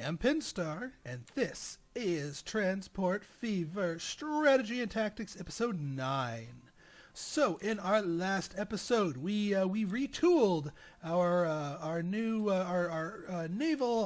am Pinstar, and this is Transport Fever Strategy and Tactics Episode 9. So, in our last episode, we retooled our naval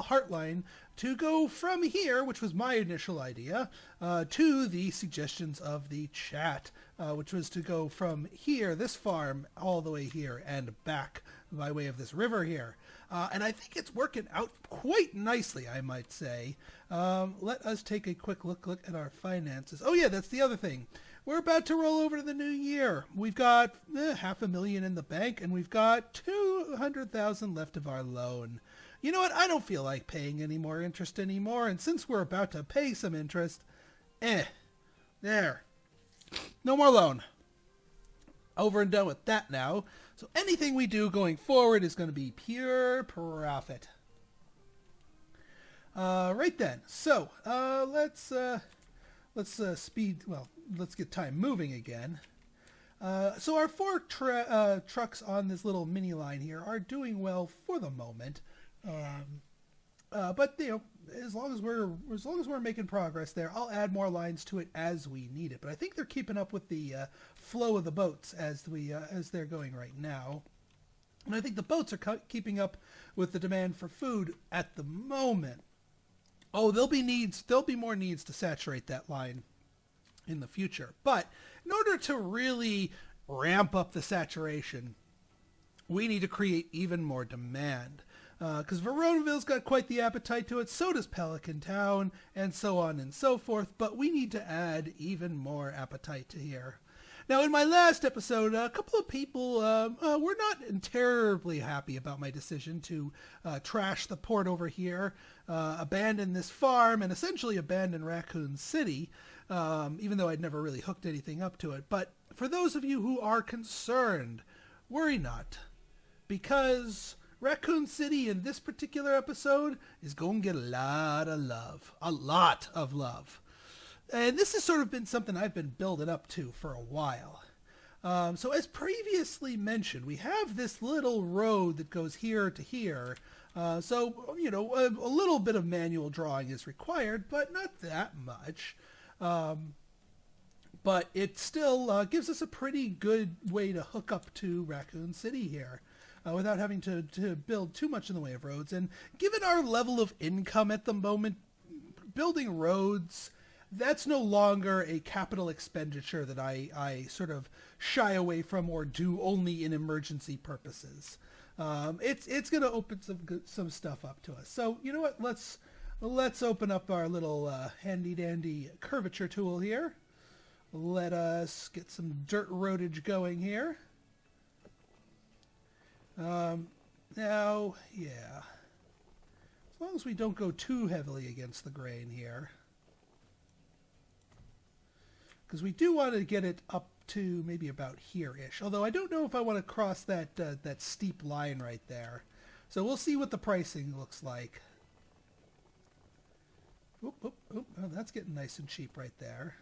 Heartline to go from here, which was my initial idea, to the suggestions of the chat, which was to go from here, this farm, all the way here and back by way of this river here. And I think it's working out quite nicely, I might say. Let us take a quick look at our finances. Oh yeah, that's the other thing. We're about to roll over to the new year. We've got $500,000 in the bank, and we've got $200,000 left of our loan. You know what? I don't feel like paying any more interest anymore, and since we're about to pay some interest, there. No more loan. Over and done with that now. So anything we do going forward is going to be pure profit. Right then. So let's get time moving again. So our four trucks on this little mini line here are doing well for the moment. But you know, as long as we're making progress there, I'll add more lines to it as we need it. But I think they're keeping up with the flow of the boats as they're going right now. And I think the boats are keeping up with the demand for food at the moment. Oh, there'll be more needs to saturate that line in the future. But in order to really ramp up the saturation, we need to create even more demand. Because Veronaville's got quite the appetite to it, so does Pelican Town, and so on and so forth, but we need to add even more appetite to here. Now, in my last episode, a couple of people were not terribly happy about my decision to trash the port over here, abandon this farm, and essentially abandon Raccoon City, even though I'd never really hooked anything up to it. But for those of you who are concerned, worry not, because Raccoon City in this particular episode is going to get a lot of love. And this has sort of been something I've been building up to for a while. So as previously mentioned, we have this little road that goes here to here. So, you know, a little bit of manual drawing is required, but not that much. But it still gives us a pretty good way to hook up to Raccoon City here. Without having to build too much in the way of roads. And given our level of income at the moment, building roads, that's no longer a capital expenditure that I sort of shy away from or do only in emergency purposes. It's going to open some stuff up to us. So you know what? Let's open up our little handy dandy curvature tool here. Let us get some dirt roadage going here. Now, yeah, as long as we don't go too heavily against the grain here, because we do want to get it up to maybe about here-ish, although I don't know if I want to cross that steep line right there. So we'll see what the pricing looks like. Oop, oop, oop. Oh, that's getting nice and cheap right there.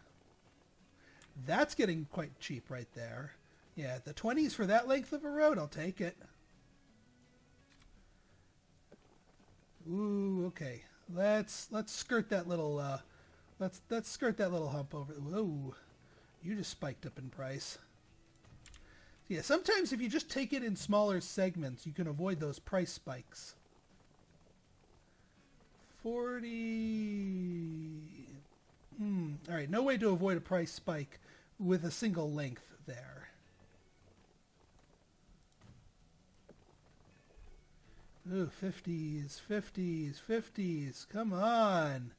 That's getting quite cheap right there. Yeah, the 20s for that length of a road, I'll take it. Ooh, okay. Let's skirt that little let's skirt that little hump over. Whoa, you just spiked up in price. Yeah, sometimes if you just take it in smaller segments, you can avoid those price spikes. 40. All right, no way to avoid a price spike with a single length there. Ooh, 50s, 50s, 50s. Come on.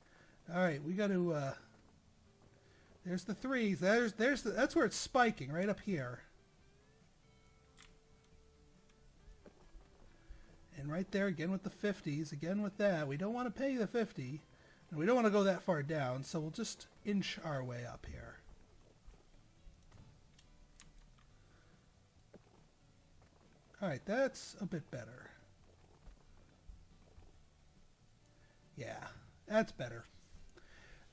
All right, we got to, there's the 3s. That's where it's spiking, right up here. And right there again with the 50s, again with that. We don't want to pay the 50, and we don't want to go that far down, so we'll just inch our way up here. All right, that's a bit better. Yeah, that's better.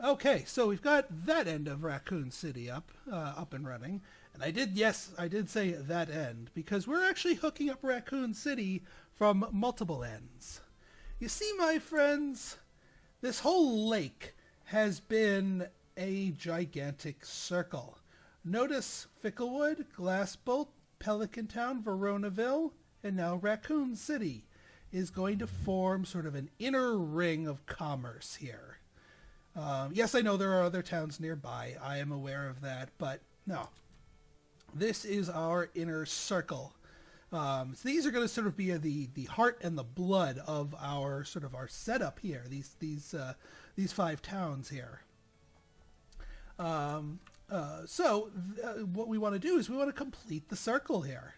Okay, so we've got that end of Raccoon City up and running. And I did say that end, because we're actually hooking up Raccoon City from multiple ends. You see, my friends, This whole lake has been a gigantic circle. Notice Ficklewood, Glassbolt, Pelican Town, Veronaville, and now Raccoon City is going to form sort of an inner ring of commerce here. Yes, I know there are other towns nearby. I am aware of that, but no. This is our inner circle. So these are going to sort of be the heart and the blood of our sort of our setup here. These 5 towns here. What we want to do is we want to complete the circle here.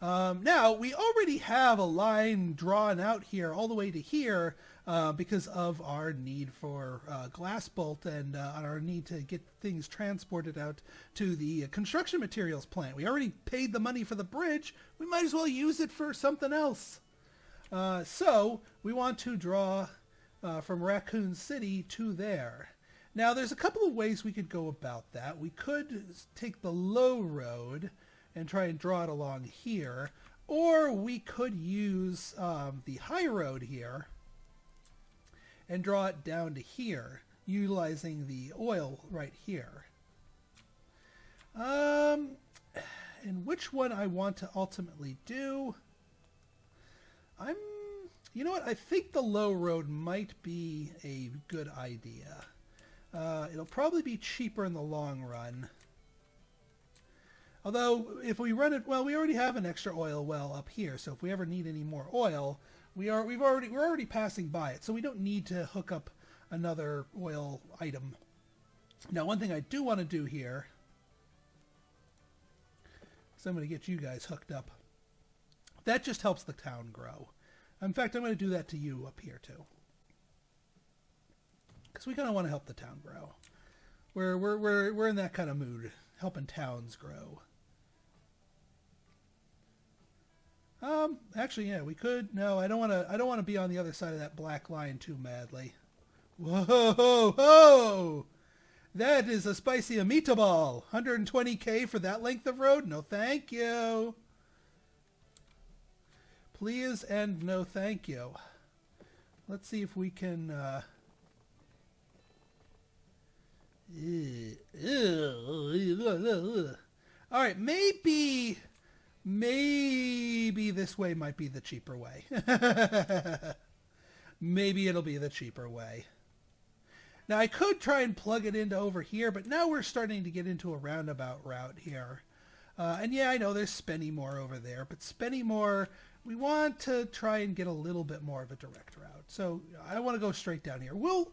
Now, we already have a line drawn out here all the way to here because of our need for Glassbolt and our need to get things transported out to the construction materials plant. We already paid the money for the bridge. We might as well use it for something else. So we want to draw from Raccoon City to there. Now, there's a couple of ways we could go about that. We could take the low road and try and draw it along here, or we could use the high road here and draw it down to here, utilizing the oil right here. And which one I want to ultimately do, you know what, I think the low road might be a good idea. It'll probably be cheaper in the long run. Although, if we run it, well, we already have an extra oil well up here, so if we ever need any more oil, we're already passing by it, so we don't need to hook up another oil item. Now, one thing I do want to do here, is I'm going to get you guys hooked up. That just helps the town grow. In fact, I'm going to do that to you up here too, because we kind of want to help the town grow. We're in that kind of mood, helping towns grow. Actually, yeah, we could. No, I don't want to be on the other side of that black line too madly. Whoa, ho, ho! That is a spicy meatball. 120K for that length of road? No, thank you. Please and no, thank you. Let's see if we can. All right, maybe this way might be the cheaper way. Maybe it'll be the cheaper way. Now, I could try and plug it into over here, but now we're starting to get into a roundabout route here. And yeah, I know there's Spennymoor over there, but Spennymoor, we want to try and get a little bit more of a direct route. So I want to go straight down here. We'll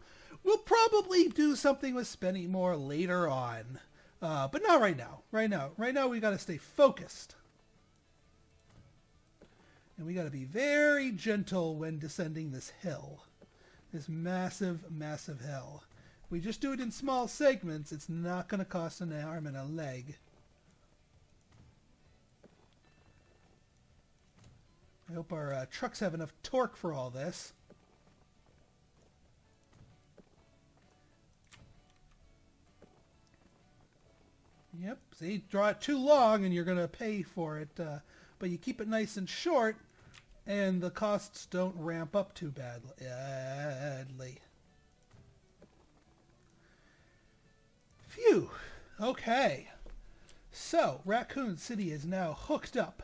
probably do something with Spennymoor later on, but not right now. Right now we got to stay focused. And we got to be very gentle when descending this hill. This massive, massive hill. If we just do it in small segments, it's not going to cost an arm and a leg. I hope our trucks have enough torque for all this. Yep, see, draw it too long and you're going to pay for it, but you keep it nice and short and the costs don't ramp up too badly. Phew, okay. So, Raccoon City is now hooked up,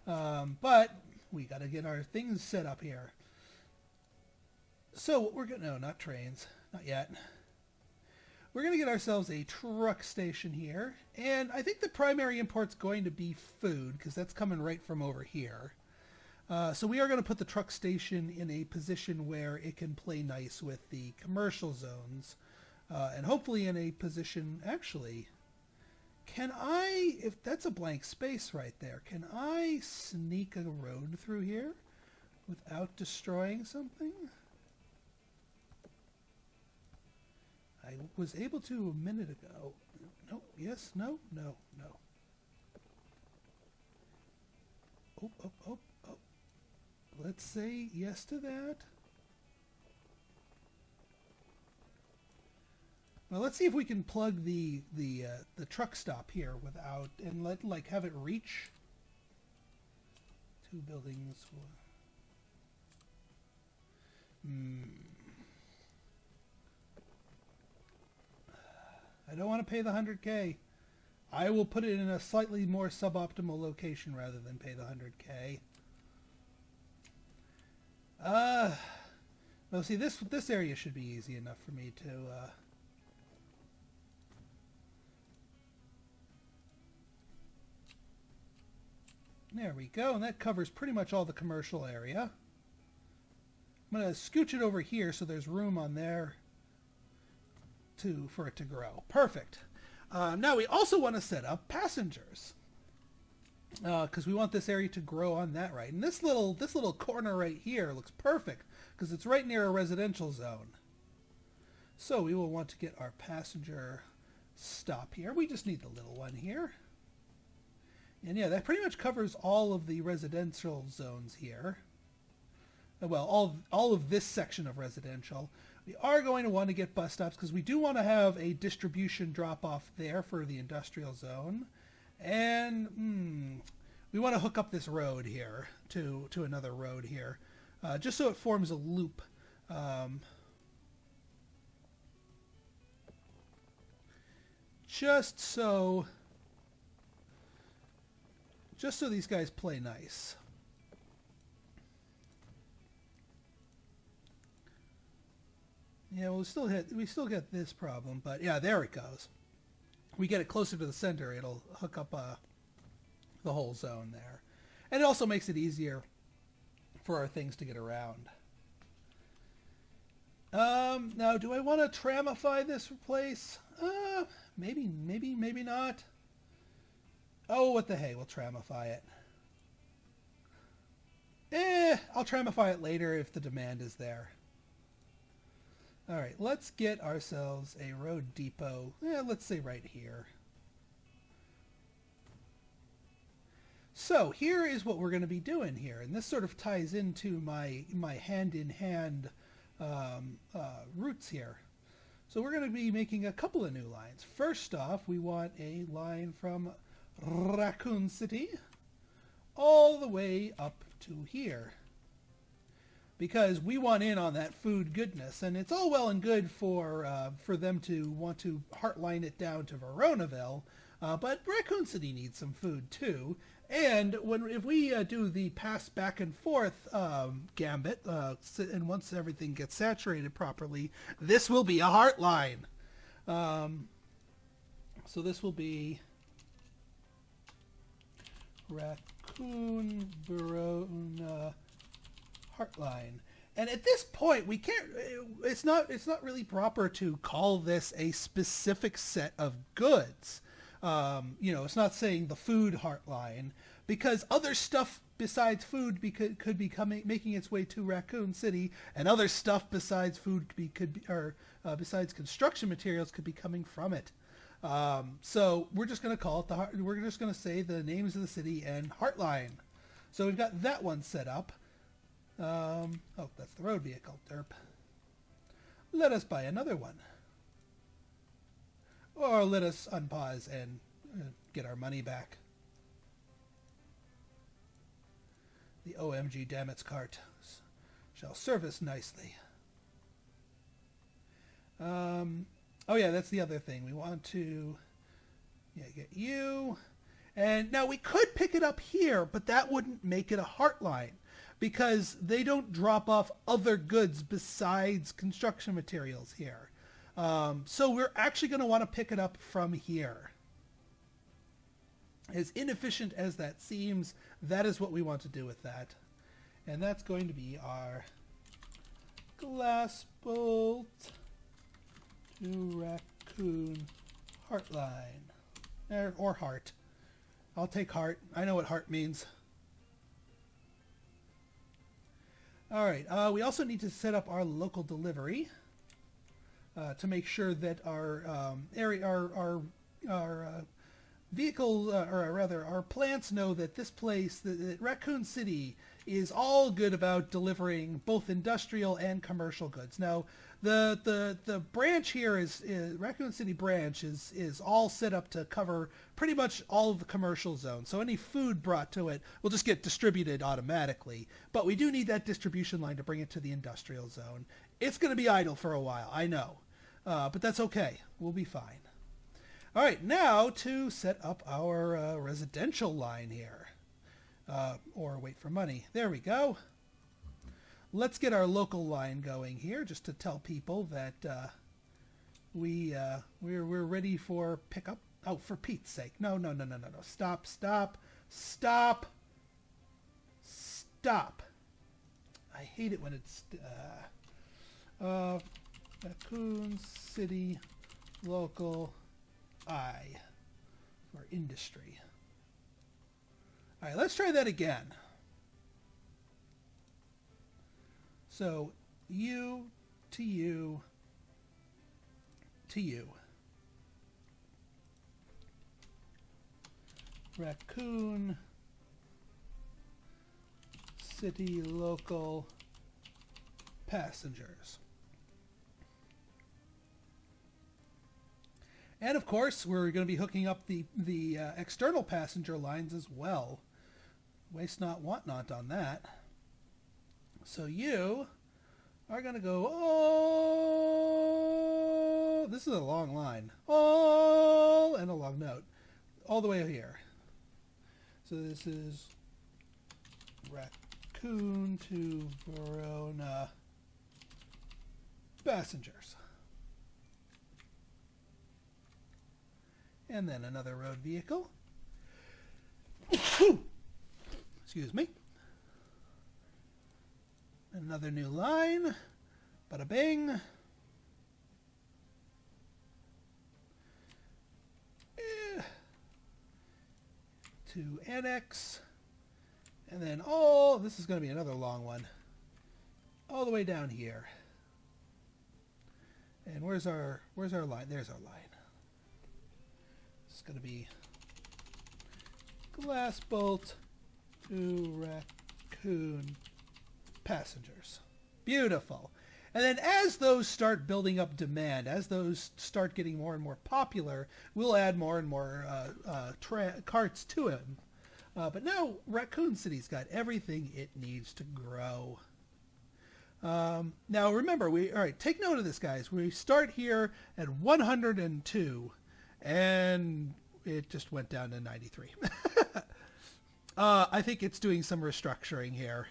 but we got to get our things set up here. So, what we're going to, no, not trains, not yet. We're going to get ourselves a truck station here, and I think the primary import's going to be food, because that's coming right from over here. So we are going to put the truck station in a position where it can play nice with the commercial zones, and hopefully in a position, actually, can I, if that's a blank space right there, can I sneak a road through here without destroying something? I was able to a minute ago. No, yes, no, no, no. Oh, oh, oh, oh. Let's say yes to that. Well, let's see if we can plug the truck stop here without, and have it reach 2 buildings. I don't want to pay the 100K. I will put it in a slightly more suboptimal location rather than pay the 100K. Well, see, this area should be easy enough for me to... There we go, and that covers pretty much all the commercial area. I'm going to scooch it over here so there's room on there for it to grow. Perfect. Now we also want to set up passengers because we want this area to grow on that right. And this little corner right here looks perfect because it's right near a residential zone. So we will want to get our passenger stop here. We just need the little one here. And yeah, that pretty much covers all of the residential zones here. Well, all of this section of residential. We are going to want to get bus stops because we do want to have a distribution drop-off there for the industrial zone. And we want to hook up this road here to another road here, just so it forms a loop. Just so these guys play nice. Yeah, we still get this problem, but yeah, there it goes. We get it closer to the center, it'll hook up the whole zone there. And it also makes it easier for our things to get around. Now, do I want to tramify this place? Maybe not. Oh, what the hey, we'll tramify it. I'll tramify it later if the demand is there. Alright, let's get ourselves a road depot. Let's say right here. So, here is what we're going to be doing here. And this sort of ties into my hand-in-hand routes here. So we're going to be making a couple of new lines. First off, we want a line from Raccoon City all the way up to here. Because we want in on that food goodness, and it's all well and good for them to want to heartline it down to Veronaville, but Raccoon City needs some food too. And if we do the pass back and forth gambit, and once everything gets saturated properly, this will be a heartline. So this will be Raccoon Verona Heartline. And at this point, we can't. It's not really proper to call this a specific set of goods. It's not saying the food Heartline because other stuff besides food could be making its way to Raccoon City, and other stuff besides food besides construction materials could be coming from it. So we're just going to call it we're just going to say the names of the city and Heartline. So we've got that one set up. Oh, that's the road vehicle. Derp. Let us buy another one. Or let us unpause and get our money back. The OMG dammits cart shall serve us nicely. Oh yeah, that's the other thing. We want to get you. And now we could pick it up here, but that wouldn't make it a Heartline because they don't drop off other goods besides construction materials here. So we're actually going to want to pick it up from here. As inefficient as that seems, that is what we want to do with that. And that's going to be our glass bolt to Raccoon Heartline. Or heart. I'll take heart. I know what heart means. Alright, we also need to set up our local delivery to make sure that our vehicle, or rather our plants know that this place, that Raccoon City, is all good about delivering both industrial and commercial goods. Now, the branch here is Raccoon City branch is all set up to cover pretty much all of the commercial zones. So any food brought to it will just get distributed automatically. But we do need that distribution line to bring it to the industrial zone. It's going to be idle for a while, I know. But that's okay. We'll be fine. All right, now to set up our residential line here. Or wait for money. There we go. Let's get our local line going here, just to tell people that we're ready for pickup. Oh, for Pete's sake! No! Stop! I hate it when it's Raccoon City Local I for industry. All right, let's try that again. So, you to you to you. Raccoon City Local Passengers. And of course, we're going to be hooking up the external passenger lines as well. Waste not, want not on that. So you are going to go, oh, this is a long line. Oh, and a long note. All the way here. So this is Raccoon to Verona passengers. And then another road vehicle. Excuse me. Another new line. Bada bing. To annex. And then this is going to be another long one. All the way down here. And where's our line? There's our line. It's going to be glass bolt to Raccoon passengers. Beautiful. And then as those start building up demand, as those start getting more and more popular, we'll add more and more carts to it. But now Raccoon City's got everything it needs to grow. Now remember, all right, take note of this, guys. We start here at 102, and it just went down to 93. I think it's doing some restructuring here.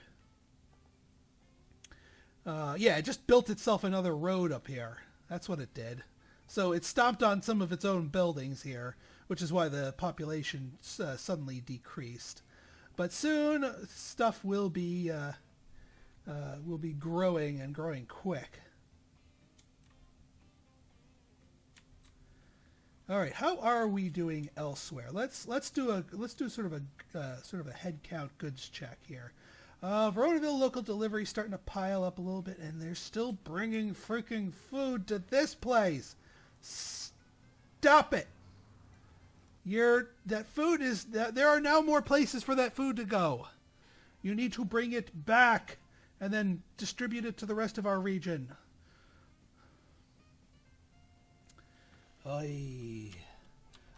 Yeah, it just built itself another road up here. That's what it did. So it stomped on some of its own buildings here, which is why the population suddenly decreased. But soon, stuff will be growing and growing quick. All right, how are we doing elsewhere? Let's do sort of a head count goods check here. Veronaville local delivery starting to pile up a little bit, and they're still bringing freaking food to this place. Stop it! There are now more places for that food to go. You need to bring it back and then distribute it to the rest of our region. Oy.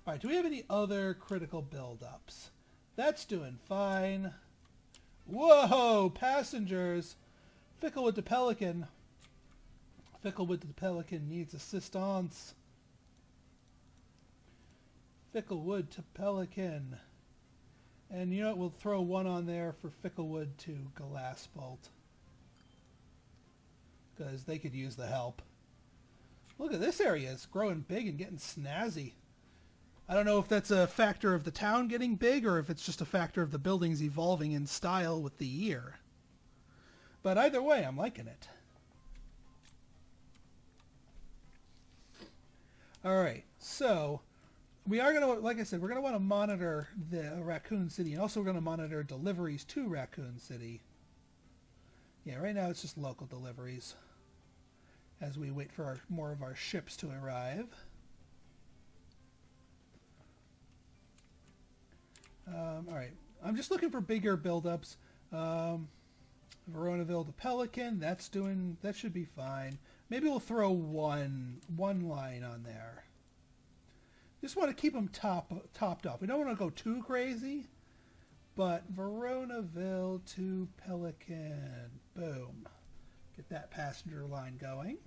All right, do we have any other critical buildups? That's doing fine. Whoa, passengers. Ficklewood to Pelican. Ficklewood to Pelican needs assistance. Ficklewood to Pelican. And you know what? We'll throw one on there for Ficklewood to Glassbolt. Because they could use the help. Look at this area. It's growing big and getting snazzy. I don't know if that's a factor of the town getting big or if it's just a factor of the buildings evolving in style with the year. But either way, I'm liking it. All right, so we are going to, like I said, we're going to want to monitor the Raccoon City, and also we're going to monitor deliveries to Raccoon City. Yeah, right now it's just local deliveries as we wait for more of our ships to arrive. All right, I'm just looking for bigger buildups. Veronaville to Pelican, that should be fine. Maybe we'll throw one line on there. Just want to keep them topped off. We don't want to go too crazy, but Veronaville to Pelican, boom. Get that passenger line going.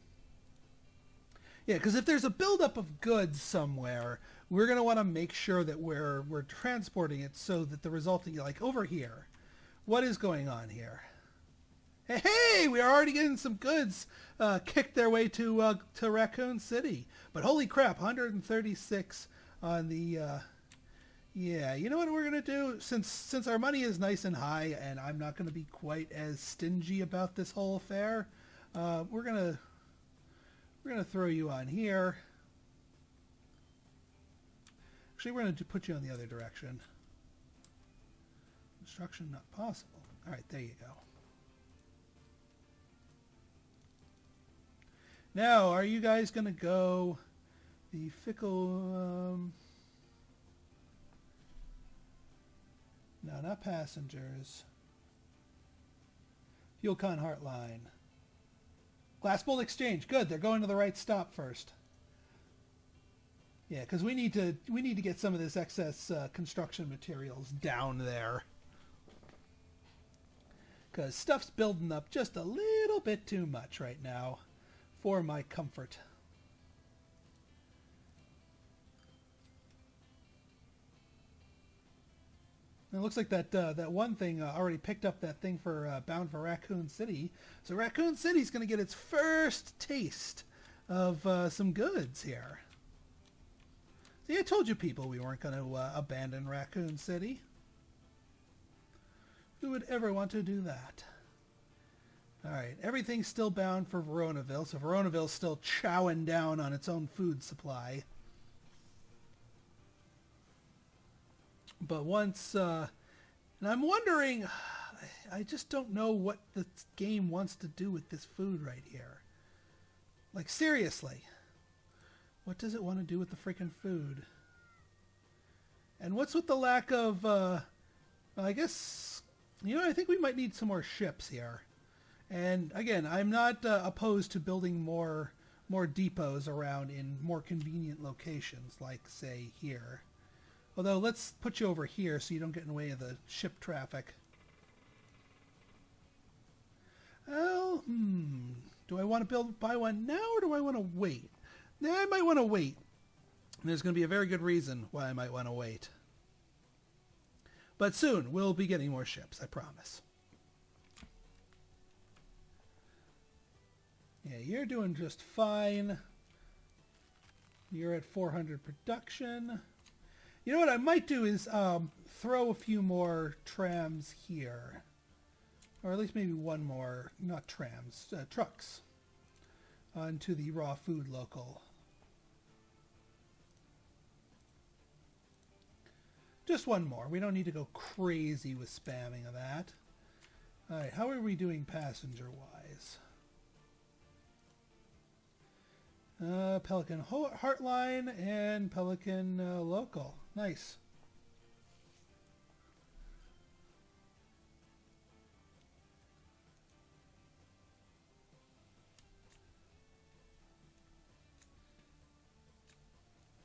Yeah, because if there's a buildup of goods somewhere, we're going to want to make sure that we're transporting it so that the resulting, like over here, what is going on here? Hey, we are already getting some goods kicked their way to Raccoon City. But holy crap, 136 on the... yeah, you know what we're going to do? Since our money is nice and high and I'm not going to be quite as stingy about this whole affair, we're going to throw you on here. Actually, we're going to put you on the other direction. Construction not possible. All right, there you go. Now, are you guys going to go the fickle... no, not passengers. Fuelcon Heartline. Glass Bolt Exchange. Good, they're going to the right stop first. Yeah, because we need to get some of this excess construction materials down there. Because stuff's building up just a little bit too much right now for my comfort. And it looks like that one thing already picked up that thing for bound for Raccoon City. So Raccoon City's going to get its first taste of some goods here. See, I told you people we weren't going to abandon Raccoon City. Who would ever want to do that? Alright, everything's still bound for Veronaville, so Veronaville's still chowing down on its own food supply. But once, and I'm wondering, I just don't know what the game wants to do with this food right here. Like, seriously. What does it want to do with the freaking food? And what's with the lack of, I guess, you know, I think we might need some more ships here. And again, I'm not opposed to building more depots around in more convenient locations, like, say, here. Although, let's put you over here so you don't get in the way of the ship traffic. Well, do I want to buy one now or do I want to wait? Nah, I might want to wait. And there's going to be a very good reason why I might want to wait. But soon, we'll be getting more ships, I promise. Yeah, you're doing just fine. You're at 400 production. You know what I might do is throw a few more trams here. Or at least maybe one more, not trams, trucks. Onto the raw food local. Just one more. We don't need to go crazy with spamming of that. Alright, how are we doing passenger-wise? Pelican Heartline and Pelican Local. Nice.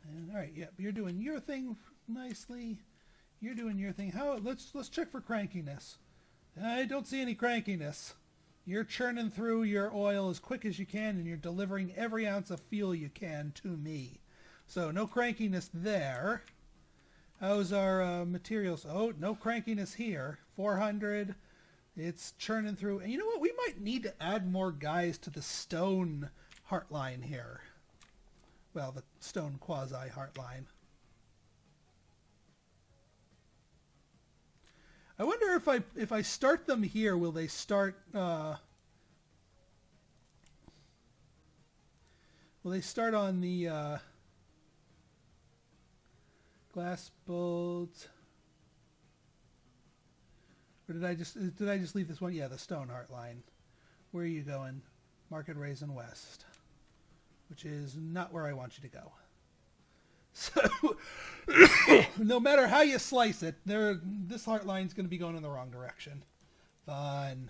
And all right, yep, you're doing your thing nicely. You're doing your thing. Let's check for crankiness. I don't see any crankiness. You're churning through your oil as quick as you can, and you're delivering every ounce of fuel you can to me. So no crankiness there. How's our materials? Oh, no crankiness here. 400. It's churning through. And you know what? We might need to add more guys to the stone Heartline here. Well, the stone quasi-Heartline. I wonder if I start them here, will they start on the glass bolt? Or did I just leave this one? Yeah, the stone Heartline. Where are you going? Market Raisin West, which is not where I want you to go. So, no matter how you slice it, this Heartline's going to be going in the wrong direction. Fun.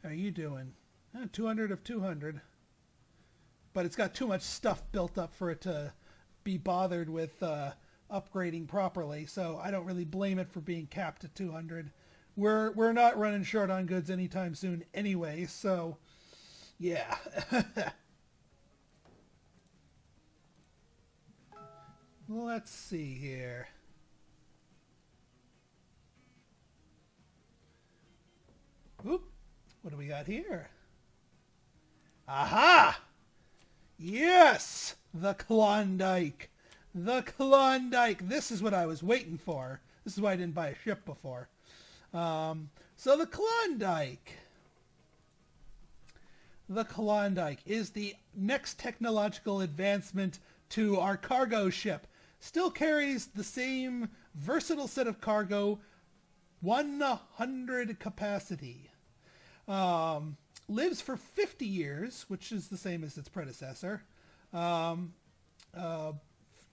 How are you doing? 200 of 200. But it's got too much stuff built up for it to be bothered with upgrading properly, so I don't really blame it for being capped at 200. We're not running short on goods anytime soon anyway, so yeah. Let's see here. Oop. What do we got here? Aha! Yes! The Klondike. The Klondike. This is what I was waiting for. This is why I didn't buy a ship before. So the Klondike. The Klondike is the next technological advancement to our cargo ship. Still carries the same versatile set of cargo, 100 capacity. Lives for 50 years, which is the same as its predecessor. Double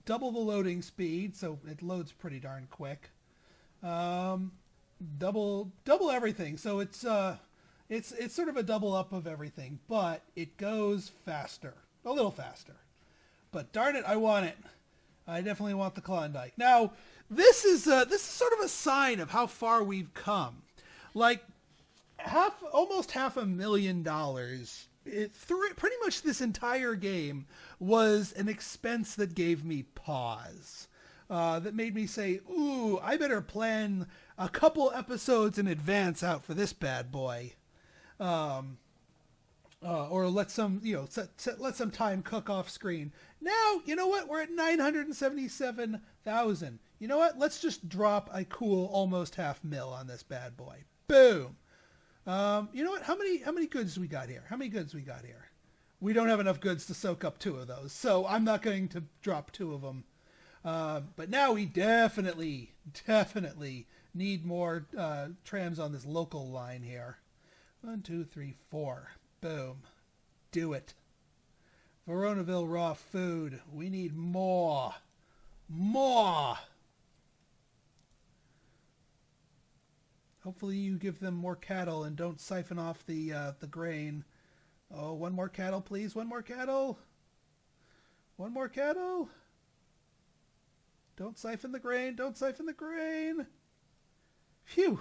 the loading speed, so it loads pretty darn quick. Double everything, so it's sort of a double up of everything, but it goes faster, a little faster. But darn it, I want it. I definitely want the Klondike. Now, this is sort of a sign of how far we've come. Like almost $500,000. Pretty much this entire game was an expense that gave me pause. That made me say, ooh, I better plan a couple episodes in advance out for this bad boy. Or let some, let some time cook off screen. Now, you know what? We're at 977,000. You know what? Let's just drop a cool almost $500,000 on this bad boy. Boom. You know what? How many goods we got here? How many goods we got here? We don't have enough goods to soak up 2 of those, so I'm not going to drop 2 of them. But now we definitely need more trams on this local line here. 1, 2, 3, 4. Boom. Do it. Veronaville raw food. We need more. More. Hopefully you give them more cattle and don't siphon off the grain. Oh, 1 more cattle, please. 1 more cattle. 1 more cattle. Don't siphon the grain. Don't siphon the grain. Phew.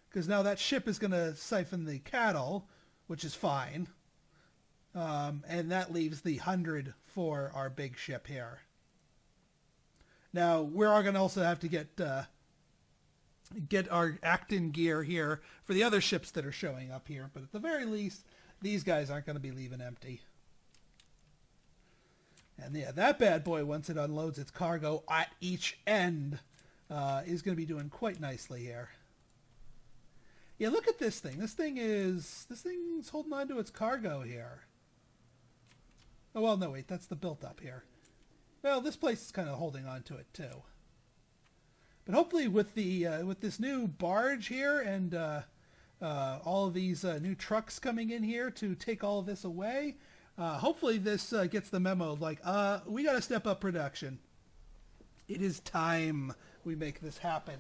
Because now that ship is going to siphon the cattle, which is fine. And that leaves the 100 for our big ship here. Now, we're going to also have to get our Acton gear here for the other ships that are showing up here. But at the very least, these guys aren't going to be leaving empty. And yeah, that bad boy, once it unloads its cargo at each end, is going to be doing quite nicely here. Yeah, look at this thing. This thing's holding on to its cargo here. Oh, well, no, wait, that's the built up here. Well, this place is kind of holding on to it too. But hopefully with this new barge here and all of these new trucks coming in here to take all of this away, hopefully this gets the memo like, we got to step up production. It is time we make this happen.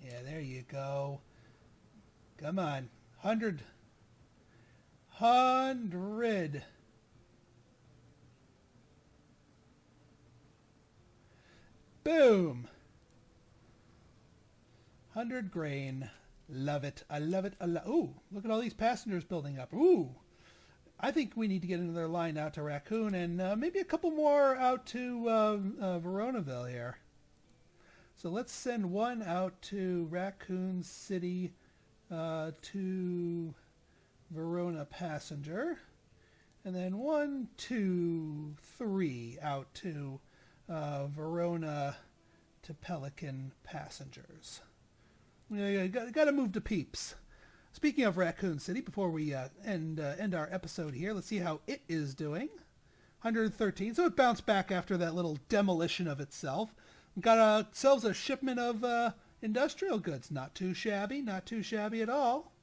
Yeah, there you go. Come on. 100. Boom. 100 grain. Love it. I love it. Ooh, look at all these passengers building up. Ooh. I think we need to get another line out to Raccoon and maybe a couple more out to Veronaville here. So let's send 1 out to Raccoon City to Verona passenger. And then 1, 2, 3 out to Verona to Pelican passengers. We got to move to Peeps. Speaking of Raccoon City, before we end our episode here, let's see how it is doing. 113, so it bounced back after that little demolition of itself. We got ourselves a shipment of industrial goods. Not too shabby at all.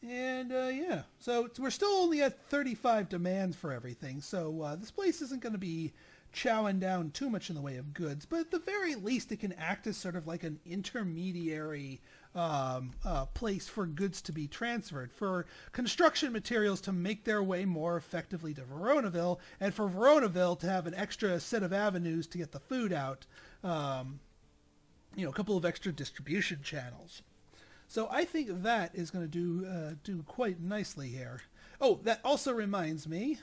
And yeah, so we're still only at 35 demands for everything. So this place isn't going to be chowing down too much in the way of goods, but at the very least it can act as sort of like an intermediary place for goods to be transferred, for construction materials to make their way more effectively to Veronaville, and for Veronaville to have an extra set of avenues to get the food out, a couple of extra distribution channels. So I think that is going to do quite nicely here. Oh, that also reminds me,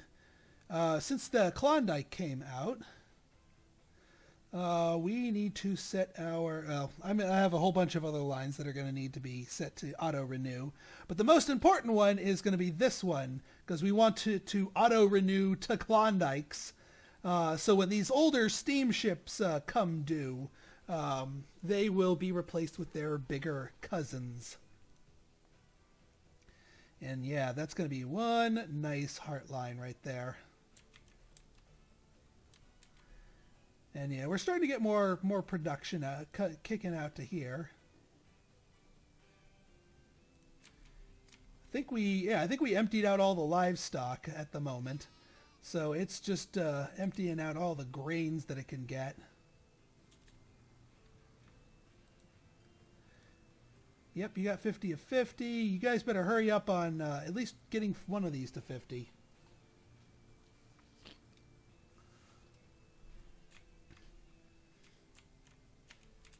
since the Klondike came out, we need to set our... I have a whole bunch of other lines that are going to need to be set to auto-renew. But the most important one is going to be this one, because we want to auto-renew to Klondikes. So when these older steamships come due, they will be replaced with their bigger cousins. And yeah, that's going to be one nice Heartline right there. And yeah, we're starting to get more production kicking out to here. I think we emptied out all the livestock at the moment. So it's just emptying out all the grains that it can get. Yep, you got 50 of 50. You guys better hurry up on at least getting one of these to 50.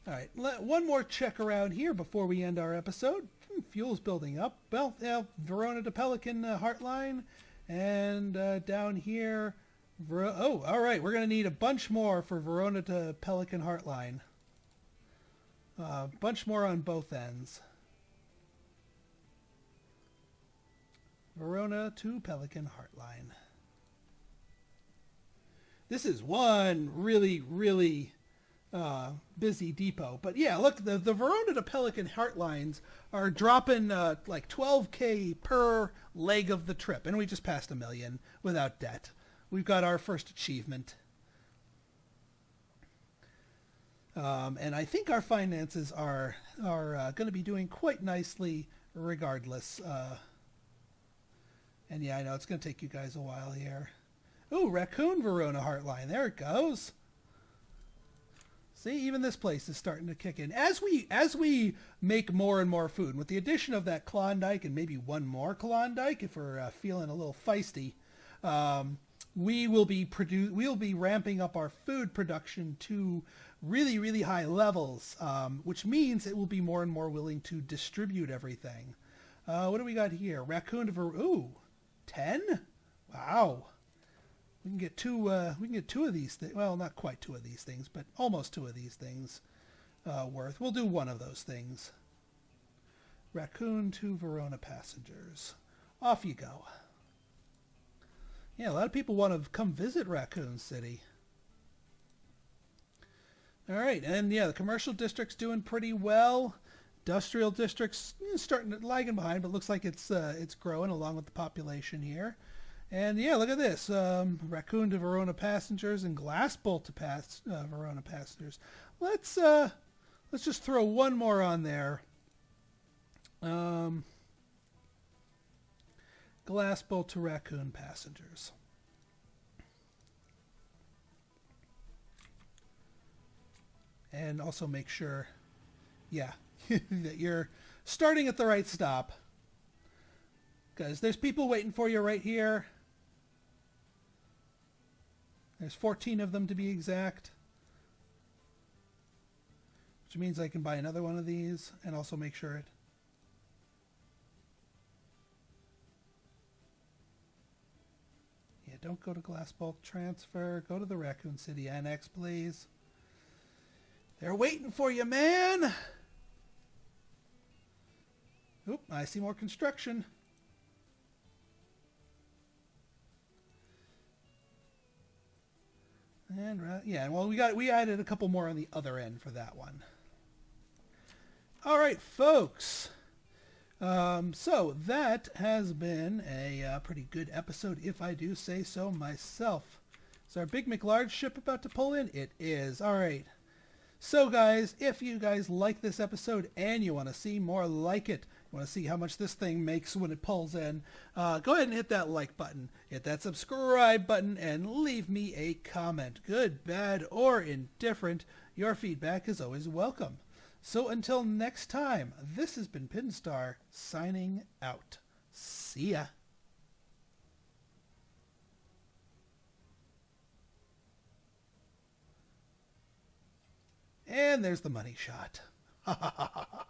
All right, one more check around here before we end our episode. Fuel's building up. Well, Verona to Pelican Heartline. And down here... all right, we're going to need a bunch more for Verona to Pelican Heartline. Bunch more on both ends. Verona to Pelican Heartline. This is one really, really busy depot. But yeah, look, the Verona to Pelican Heartlines are dropping like 12K per leg of the trip. And we just passed 1 million without debt. We've got our first achievement. And I think our finances are going to be doing quite nicely regardless. And yeah, I know it's going to take you guys a while here. Ooh, Raccoon Verona Heartline. There it goes. See, even this place is starting to kick in. As we make more and more food, with the addition of that Klondike and maybe one more Klondike, if we're feeling a little feisty, we'll be ramping up our food production to really, really high levels, which means it will be more and more willing to distribute everything. What do we got here? Raccoon to ooh, 10? Wow. We can get two of these things. Well, not quite 2 of these things, but almost 2 of these things worth. We'll do 1 of those things. Raccoon to Verona passengers. Off you go. Yeah, a lot of people want to come visit Raccoon City. All right, and yeah, the commercial district's doing pretty well. Industrial district's starting to lagging behind, but looks like it's growing along with the population here. And yeah, look at this. Raccoon to Verona passengers and Glass Bolt to Verona passengers. Let's just throw 1 more on there. Glass Bolt to Raccoon passengers. And also make sure, yeah, that you're starting at the right stop. Because there's people waiting for you right here. There's 14 of them to be exact. Which means I can buy another one of these and also make sure it... Yeah, don't go to Glass Bulk Transfer. Go to the Raccoon City Annex, please. They're waiting for you, man! Oop, I see more construction. And yeah, well, we added a couple more on the other end for that one. All right, folks. So that has been a pretty good episode, if I do say so myself. Is our Big McLarge ship about to pull in? It is. All right. So guys, if you guys like this episode and you want to see more like it, Want to see how much this thing makes when it pulls in? Go ahead and hit that like button, hit that subscribe button, and leave me a comment. Good, bad, or indifferent, your feedback is always welcome. So until next time, this has been Pinstar signing out. See ya. And there's the money shot. Ha ha ha ha.